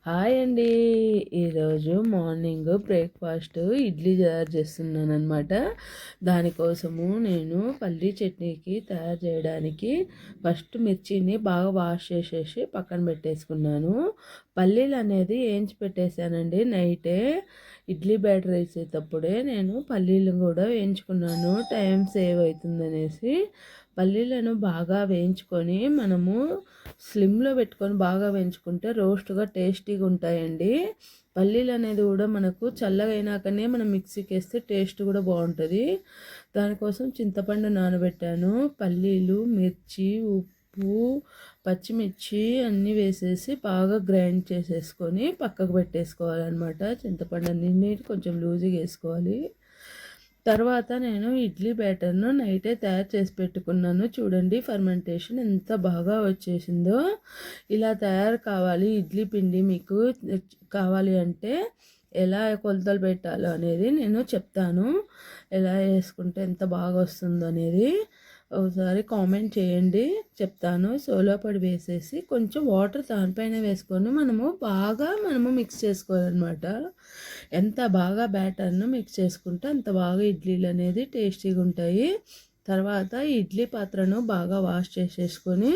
Hi అండి. ఈరోజు morning breakfast idli తయారు చేస్తున్నానమాట. దానికోసము నేను పల్లీ చట్నీకి తయారు చేయడానికి ఫస్ట్ మిర్చిని బాగా వాష్ చేసేసి పక్కన పెట్టేసుకున్నాను. పల్లీలు అనేది వేయించి పెట్టేశానండి నైటే. ఇడ్లీ బ్యాటర్ వేసేటప్పుడే నేను పల్లీలు కూడా వేయించుకున్నాను, టైం సేవ్ అవుతుందనేసి. పల్లీలను బాగా వేయించుకొని మనము స్లిమ్లో పెట్టుకొని బాగా వేయించుకుంటే రోస్ట్గా టేస్టీగా ఉంటాయండి. పల్లీలు అనేది కూడా మనకు చల్లగా అయినాకనే మనం మిక్సీకి వేస్తే టేస్ట్ కూడా బాగుంటుంది. దానికోసం చింతపండు నానబెట్టాను. పల్లీలు, మిర్చి, ఉప్పు, పచ్చిమిర్చి అన్నీ వేసేసి బాగా గ్రైండ్ చేసేసుకొని పక్కకు పెట్టేసుకోవాలన్నమాట. చింతపండు అన్నీ కొంచెం లూజీగా వేసుకోవాలి. తర్వాత నేను ఇడ్లీ బ్యాటర్ను నైటే తయారు చేసి పెట్టుకున్నాను. చూడండి ఫర్మెంటేషన్ ఎంత బాగా వచ్చేసిందో. ఇలా తయారు కావాలి ఇడ్లీ పిండి. మీకు కావాలి అంటే ఎలా కొలతలు పెట్టాలో అనేది నేను చెప్తాను. ఎలా వేసుకుంటే ఎంత బాగా వస్తుందో అనేది ఒకసారి కామెంట్ చేయండి, చెప్తాను. సోలో పొడి వేసేసి కొంచెం వాటర్ దానిపైన వేసుకొని మనము మిక్స్ చేసుకోవాలన్నమాట. ఎంత బాగా బ్యాటర్ను మిక్స్ చేసుకుంటే అంత బాగా ఇడ్లీలు అనేది టేస్టీగా ఉంటాయి. తర్వాత ఇడ్లీ పాత్రను బాగా వాష్ చేసేసుకొని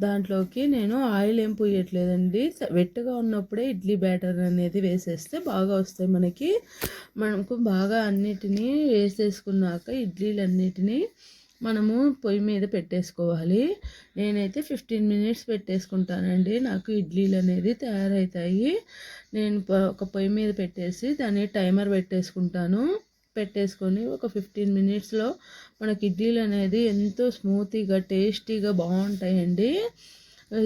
దాంట్లోకి నేను ఆయిల్ ఏం పూయట్లేదండి. వెట్టుగా ఉన్నప్పుడే ఇడ్లీ బ్యాటర్ అనేది వేసేస్తే బాగా వస్తాయి మనకు బాగా అన్నిటినీ వేసేసుకున్నాక ఇడ్లీలన్నిటినీ మనము పొయ్యి మీద పెట్టేసుకోవాలి. నేనైతే 15 మినిట్స్ పెట్టేసుకుంటానండి. నాకు ఇడ్లీలు అనేది తయారవుతాయి. నేను ఒక పొయ్యి మీద పెట్టేసి దాన్ని టైమర్ పెట్టేసుకొని ఒక 15 మినిట్స్లో మనకి ఇడ్లీలు అనేది ఎంతో స్మూతీగా టేస్టీగా బాగుంటాయండి.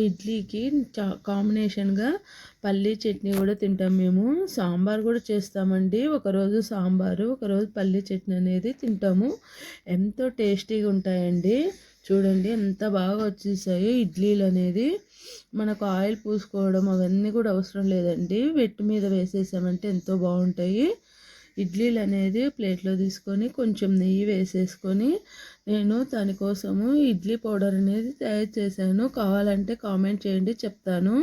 ఇడ్లీకి కాంబినేషన్గా పల్లీ చట్నీ కూడా తింటాం మేము. సాంబార్ కూడా చేస్తామండి. ఒకరోజు సాంబారు, ఒకరోజు పల్లీ చట్నీ అనేది తింటాము. ఎంతో టేస్టీగా ఉంటాయండి. చూడండి ఎంత బాగా వచ్చేసాయి ఇడ్లీలు అనేది. మనకు ఆయిల్ పూసుకోవడం అవన్నీ కూడా అవసరం లేదండి. వెట్టి మీద వేసేసామంటే ఎంతో బాగుంటాయి. ఇడ్లీలు అనేది ప్లేట్లో తీసుకొని కొంచెం నెయ్యి వేసేసుకొని నేను దానికోసము ఇడ్లీ పౌడర్ అనేది తయారు చేశాను. కావాలంటే కామెంట్ చేయండి, చెప్తాను.